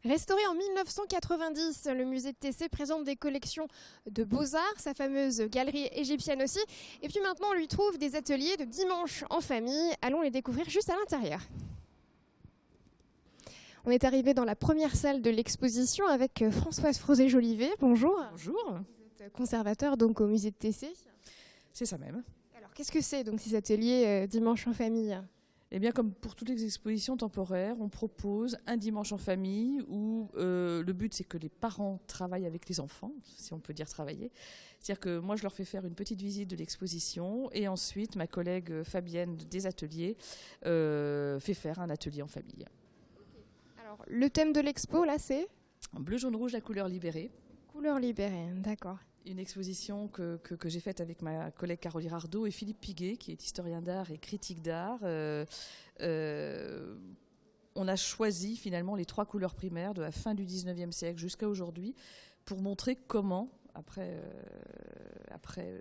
Restauré en 1990, le musée de Tessé présente des collections de beaux-arts, sa fameuse galerie égyptienne aussi. Et puis maintenant, on lui trouve des ateliers de dimanche en famille. Allons les découvrir juste à l'intérieur. On est arrivé dans la première salle de l'exposition avec Françoise Frosé-Jolivet. Bonjour. Bonjour. Vous êtes conservateur donc au musée de Tessé. C'est ça même. Alors qu'est-ce que c'est donc ces ateliers dimanche en famille ? Eh bien, comme pour toutes les expositions temporaires, on propose un dimanche en famille où le but c'est que les parents travaillent avec les enfants, si on peut dire travailler. C'est-à-dire que moi je leur fais faire une petite visite de l'exposition et ensuite ma collègue Fabienne des ateliers fait faire un atelier en famille. Alors le thème de l'expo là c'est ? Bleu, jaune, rouge, la couleur libérée. Couleur libérée, d'accord. Une exposition que j'ai faite avec ma collègue Caroline Ardot et Philippe Piguet, qui est historien d'art et critique d'art. On a choisi finalement les 3 couleurs primaires de la fin du 19e siècle jusqu'à aujourd'hui pour montrer comment, après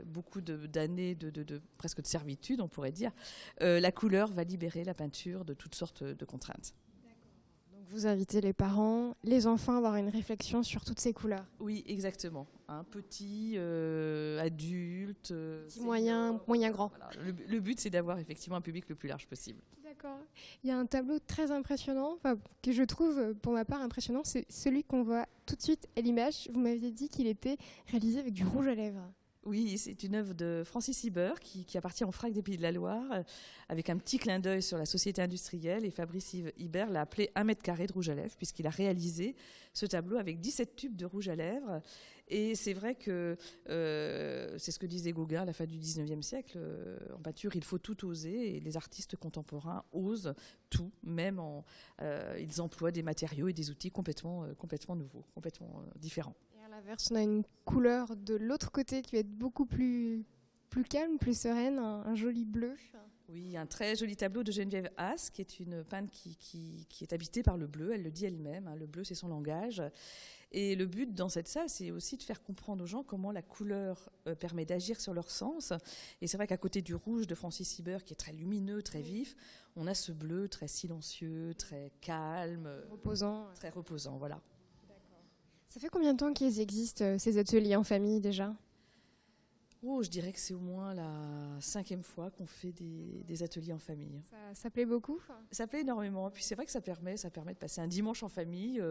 beaucoup d'années presque de servitude, on pourrait dire, la couleur va libérer la peinture de toutes sortes de contraintes. Vous invitez les parents, les enfants à avoir une réflexion sur toutes ces couleurs. Oui, exactement. Petit, adulte, petit, moyen grand. Voilà. Le but, c'est d'avoir effectivement un public le plus large possible. D'accord. Il y a un tableau très impressionnant, que je trouve pour ma part impressionnant, c'est celui qu'on voit tout de suite à l'image. Vous m'aviez dit qu'il était réalisé avec du rouge à lèvres. Oui, c'est une œuvre de Francis Hibert qui appartient au FRAC des Pays de la Loire, avec un petit clin d'œil sur la société industrielle. Et Fabrice Hibert l'a appelé 1 mètre carré de rouge à lèvres, puisqu'il a réalisé ce tableau avec 17 tubes de rouge à lèvres. Et c'est vrai que c'est ce que disait Gauguin à la fin du 19e siècle. En peinture, il faut tout oser, et les artistes contemporains osent tout, même ils emploient des matériaux et des outils complètement nouveaux, complètement différents. À l'inverse, on a une couleur de l'autre côté qui va être beaucoup plus calme, plus sereine, un joli bleu. Oui, un très joli tableau de Geneviève Haas, qui est une peintre qui est habitée par le bleu, elle le dit elle-même, le bleu c'est son langage. Et le but dans cette salle, c'est aussi de faire comprendre aux gens comment la couleur permet d'agir sur leur sens. Et c'est vrai qu'à côté du rouge de Francis Hibert, qui est très lumineux, très vif, on a ce bleu très silencieux, très calme, reposant. Très reposant, voilà. Ça fait combien de temps qu'ils existent, ces ateliers en famille déjà ? Je dirais que c'est au moins la 5e fois qu'on fait des ateliers en famille. Ça plaît beaucoup ? Ça plaît énormément. Puis c'est vrai que ça permet de passer un dimanche en famille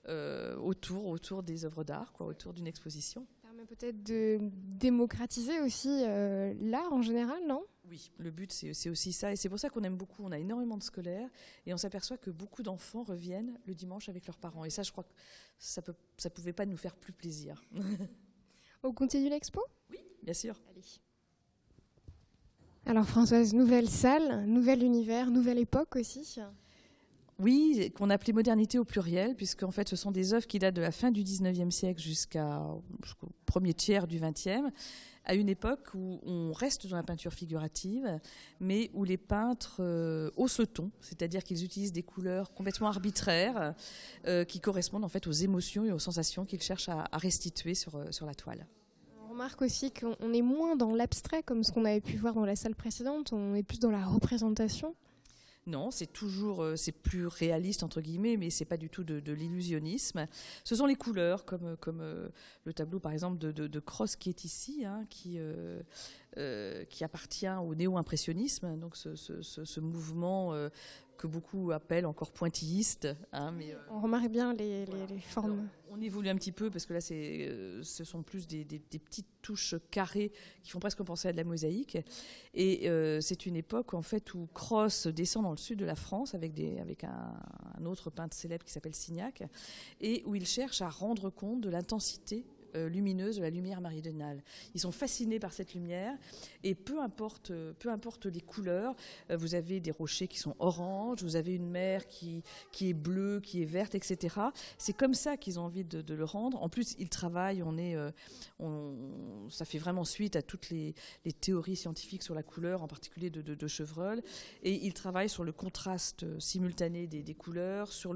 autour des œuvres d'art, autour d'une exposition. Ça permet peut-être de démocratiser aussi l'art en général, non ? Oui, le but c'est aussi ça. Et c'est pour ça qu'on aime beaucoup. On a énormément de scolaires et on s'aperçoit que beaucoup d'enfants reviennent le dimanche avec leurs parents. Et ça, je crois que ça pouvait pas nous faire plus plaisir. On continue l'expo ? Oui, bien sûr. Allez. Alors Françoise, nouvelle salle, nouvel univers, nouvelle époque aussi. Oui, qu'on appelait modernité au pluriel, puisqu'en fait ce sont des œuvres qui datent de la fin du 19e siècle jusqu'au premier tiers du 20e, à une époque où on reste dans la peinture figurative, mais où les peintres haussent le ton, c'est-à-dire qu'ils utilisent des couleurs complètement arbitraires qui correspondent en fait aux émotions et aux sensations qu'ils cherchent à restituer sur la toile. On remarque aussi qu'on est moins dans l'abstrait comme ce qu'on avait pu voir dans la salle précédente, on est plus dans la représentation. Non, c'est plus réaliste entre guillemets, mais c'est pas du tout de l'illusionnisme. Ce sont les couleurs, comme le tableau par exemple de Cross qui est ici, qui appartient au néo-impressionnisme, donc ce mouvement que beaucoup appellent encore pointilliste. On remarque bien les formes. Alors, on évolue un petit peu parce que là, ce sont plus des petites touches carrées qui font presque penser à de la mosaïque. Et c'est une époque en fait où Cross descend dans le sud de la France avec un autre peintre célèbre qui s'appelle Signac, et où il cherche à rendre compte de l'intensité lumineuse de la lumière méridionale. Ils sont fascinés par cette lumière et peu importe les couleurs, vous avez des rochers qui sont orange, vous avez une mer qui est bleue, qui est verte, etc. C'est comme ça qu'ils ont envie de le rendre. En plus, ils travaillent, ça fait vraiment suite à toutes les théories scientifiques sur la couleur, en particulier de Chevreul, et ils travaillent sur le contraste simultané des couleurs, sur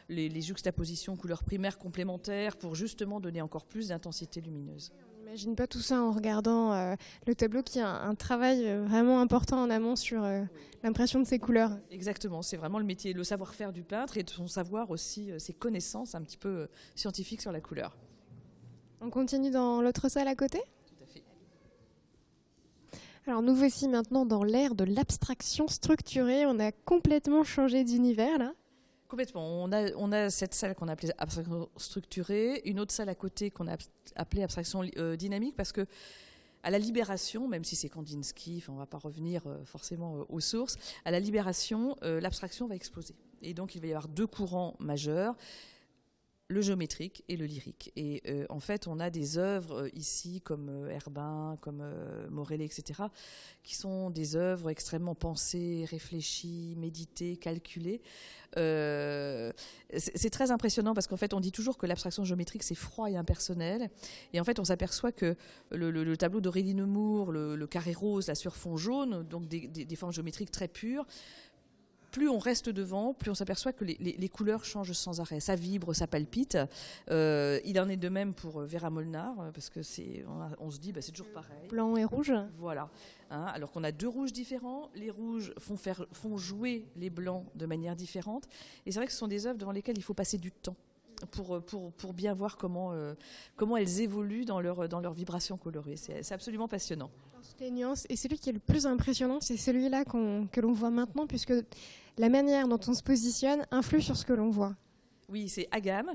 les juxtapositions couleurs primaires complémentaires pour justement donner encore plus d'intensité lumineuse. On J'imagine pas tout ça en regardant le tableau qui a un travail vraiment important en amont sur l'impression de ces couleurs. Exactement, c'est vraiment le métier, le savoir-faire du peintre et de son savoir aussi, ses connaissances un petit peu scientifiques sur la couleur. On continue dans l'autre salle à côté ? Tout à fait. Alors nous voici maintenant dans l'ère de l'abstraction structurée. On a complètement changé d'univers là. Complètement. On a cette salle qu'on a appelée abstraction structurée, une autre salle à côté qu'on a appelée abstraction dynamique, parce que à la Libération, même si c'est Kandinsky, on ne va pas revenir forcément aux sources, à la Libération, l'abstraction va exploser. Et donc il va y avoir deux courants majeurs, le géométrique et le lyrique. Et en fait, on a des œuvres ici comme Herbin, comme Morellet, etc., qui sont des œuvres extrêmement pensées, réfléchies, méditées, calculées. C'est très impressionnant parce qu'en fait, on dit toujours que l'abstraction géométrique, c'est froid et impersonnel. Et en fait, on s'aperçoit que le tableau d'Aurélie Nemours, le carré rose là, sur fond jaune, donc des formes géométriques très pures, plus on reste devant, plus on s'aperçoit que les couleurs changent sans arrêt. Ça vibre, ça palpite. Il en est de même pour Vera Molnar, parce que on se dit, c'est toujours pareil. Blanc et rouge. Voilà. Alors qu'on a deux rouges différents, les rouges font jouer les blancs de manière différente. Et c'est vrai que ce sont des œuvres devant lesquelles il faut passer du temps pour bien voir comment elles évoluent dans leur vibration colorée. C'est absolument passionnant. Toutes les nuances. Et celui qui est le plus impressionnant, c'est celui-là que l'on voit maintenant, puisque la manière dont on se positionne influe sur ce que l'on voit. Oui, c'est Agam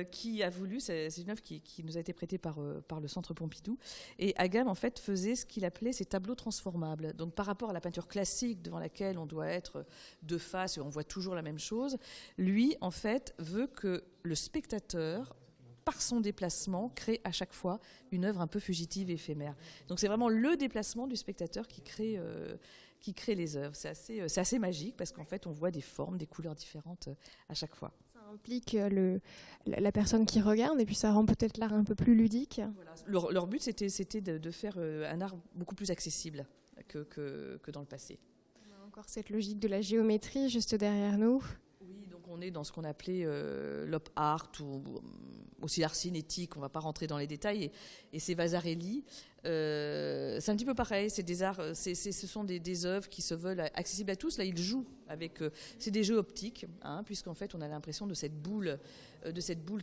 qui a voulu, c'est une œuvre qui nous a été prêtée par le Centre Pompidou, et Agam en fait faisait ce qu'il appelait ces tableaux transformables. Donc par rapport à la peinture classique devant laquelle on doit être de face et on voit toujours la même chose, lui en fait veut que le spectateur, par son déplacement, crée à chaque fois une œuvre un peu fugitive et éphémère. Donc c'est vraiment le déplacement du spectateur qui crée les œuvres. C'est assez magique parce qu'en fait on voit des formes, des couleurs différentes à chaque fois. Ça implique la personne qui regarde et puis ça rend peut-être l'art un peu plus ludique. Voilà. Leur but c'était de faire un art beaucoup plus accessible que dans le passé. On a encore cette logique de la géométrie juste derrière nous. Oui, donc on est dans ce qu'on appelait l'op art ou aussi l'art cinétique, on ne va pas rentrer dans les détails, et c'est Vasarely. C'est un petit peu pareil, c'est des arts, ce sont des œuvres qui se veulent accessibles à tous. Là, ils jouent avec, c'est des jeux optiques, puisqu'en fait, on a l'impression de cette boule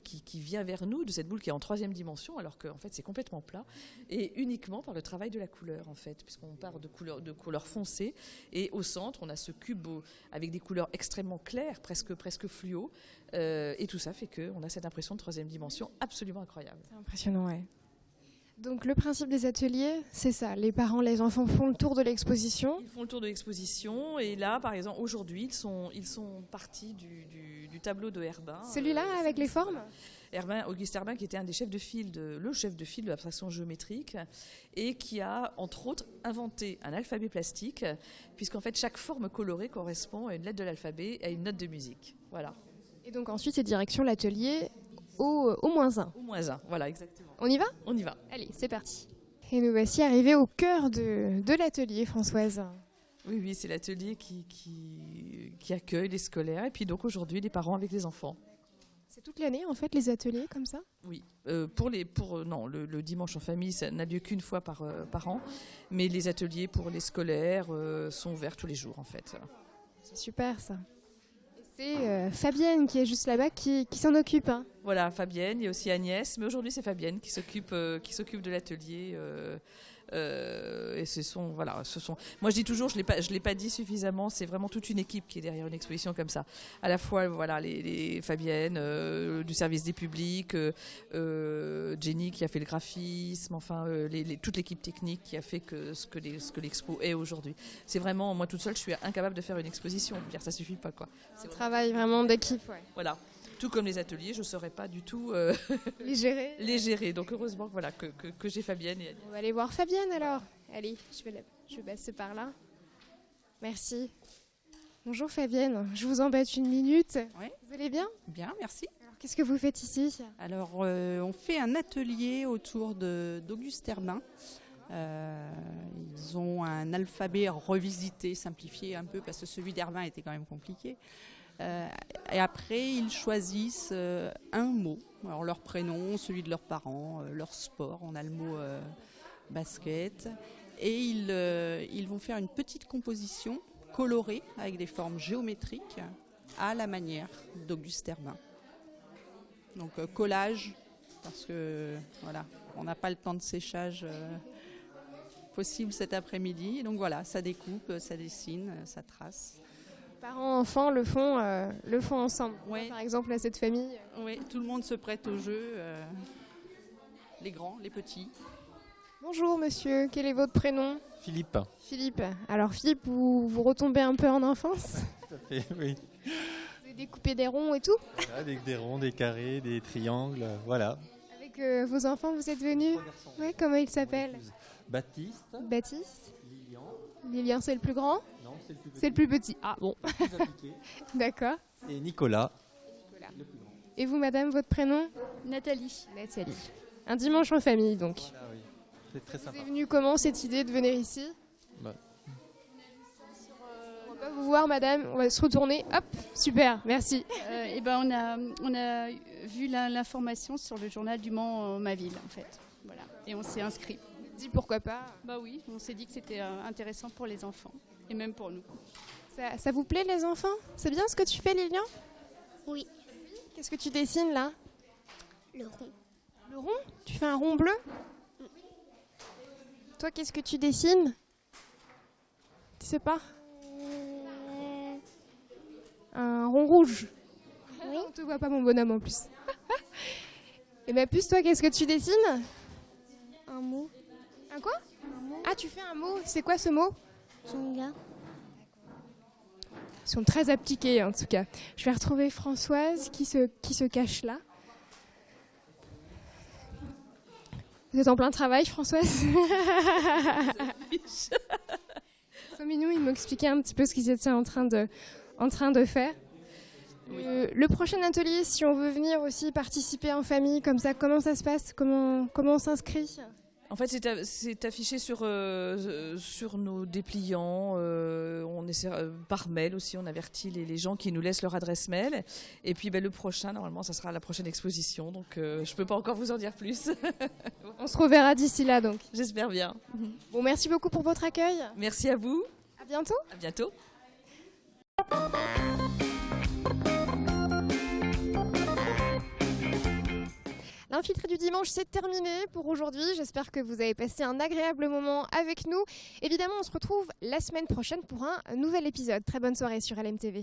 qui vient vers nous, de cette boule qui est en 3e dimension, alors qu'en fait, c'est complètement plat, et uniquement par le travail de la couleur, en fait, puisqu'on part de couleurs foncées, et au centre, on a ce cube avec des couleurs extrêmement claires, presque fluo, et tout ça fait qu'on a cette impression de 3e dimension absolument incroyable. C'est impressionnant, ouais. Donc le principe des ateliers, c'est ça. Les parents, les enfants font le tour de l'exposition. Ils font le tour de l'exposition et là, par exemple, aujourd'hui, ils sont partis du tableau de Herbin. Celui-là avec les formes ? Auguste Herbin, qui était un des chefs de file le chef de file de l'abstraction géométrique et qui a, entre autres, inventé un alphabet plastique, puisqu'en fait, chaque forme colorée correspond à une lettre de l'alphabet et à une note de musique. Voilà. Et donc ensuite, c'est direction l'atelier au -1. Au -1, voilà, exactement. On y va ? On y va. Allez, c'est parti. Et nous voici arrivés au cœur de l'atelier, Françoise. Oui, c'est l'atelier qui accueille les scolaires et puis donc aujourd'hui les parents avec les enfants. C'est toute l'année en fait les ateliers comme ça ? Oui, le dimanche en famille ça n'a lieu qu'une fois par an, mais les ateliers pour les scolaires sont ouverts tous les jours en fait. C'est super ça. C'est Fabienne qui est juste là-bas qui s'en occupe. Voilà, Fabienne, il y a aussi Agnès, mais aujourd'hui c'est Fabienne qui s'occupe de l'atelier. Et moi je dis toujours, je l'ai pas dit suffisamment, c'est vraiment toute une équipe qui est derrière une exposition comme ça. À la fois les Fabienne du service des publics, Jenny qui a fait le graphisme, enfin toute l'équipe technique qui a fait ce que l'expo est aujourd'hui. C'est vraiment, moi toute seule je suis incapable de faire une exposition, je veux dire, ça suffit pas quoi. C'est un travail vraiment d'équipe. Ouais. Voilà. Tout comme les ateliers, je ne saurais pas du tout les gérer. Donc heureusement que j'ai Fabienne. Et on va aller voir Fabienne alors. Allez, je vais passer par là. Merci. Bonjour Fabienne, je vous embête une minute. Oui. Vous allez bien ? Bien, merci. Alors, qu'est-ce que vous faites ici ? Alors, on fait un atelier autour d'Auguste Herbin. Ils ont un alphabet revisité, simplifié un peu, parce que celui d'Herbin était quand même compliqué. Et après, ils choisissent un mot Alors leur prénom, celui de leurs parents, leur sport, on a le mot basket. Et ils vont faire une petite composition colorée avec des formes géométriques à la manière d'Auguste Herbin. Donc collage, parce que voilà, on n'a pas le temps de séchage possible cet après-midi. Donc voilà, ça découpe, ça dessine, ça trace. Parents, enfants le font ensemble. Ouais. Par exemple, à cette famille. Oui, tout le monde se prête au jeu, les grands, les petits. Bonjour monsieur, quel est votre prénom? Philippe. Philippe. Alors Philippe, vous retombez un peu en enfance? Tout à fait, oui. Vous avez découpé des ronds et tout? Avec des ronds, des carrés, des triangles, voilà. Avec vos enfants, vous êtes venus? Ouais, comment ils s'appellent? Baptiste, Baptiste. Lilian, Lilian, c'est le plus grand? non, c'est le plus petit. C'est le plus petit. Ah bon, Le plus appliqué. d'accord. Et Nicolas, Nicolas. le plus grand. Et vous, madame, votre prénom? Nathalie. Nathalie. Un dimanche en famille, donc. Voilà, oui. C'est très Vous sympa. est venue comment cette idée de venir ici? Bah. On va pas vous voir, madame. On va se retourner. Hop, super, merci. Et ben on a vu l'information sur le journal du Mans, ma ville en fait. Voilà. Et on s'est inscrit. Dis pourquoi pas. Bah oui, on s'est dit que c'était intéressant pour les enfants et même pour nous. Ça vous plaît, les enfants? C'est bien ce que tu fais, Lilian? Oui, Qu'est-ce que tu dessines là? le rond. Le rond? Tu fais un rond bleu? Toi, qu'est-ce que tu dessines? Tu sais pas? Un rond rouge. Oui. On te voit pas, mon bonhomme, en plus. Et ma puce, toi, qu'est-ce que tu dessines? Un mot. Un quoi? Un mot. Ah, tu fais un mot. C'est quoi ce mot? Jenga. Ils sont très appliqués, en tout cas. Je vais retrouver Françoise qui se cache là. Vous êtes en plein travail, Françoise? C'est mignon, il m'expliquait un petit peu ce qu'ils étaient en train de faire. Le prochain atelier, si on veut venir aussi participer en famille, comme ça, comment ça se passe? Comment on s'inscrit? En fait, c'est affiché sur nos dépliants. On essaie, par mail aussi, on avertit les gens qui nous laissent leur adresse mail. Et puis le prochain, normalement, ça sera la prochaine exposition. Donc, je ne peux pas encore vous en dire plus. On se reverra d'ici là, donc. J'espère bien. Bon, merci beaucoup pour votre accueil. Merci à vous. À bientôt. À bientôt. L'infiltré du dimanche, c'est terminé pour aujourd'hui. J'espère que vous avez passé un agréable moment avec nous. Évidemment, on se retrouve la semaine prochaine pour un nouvel épisode. Très bonne soirée sur LMTV.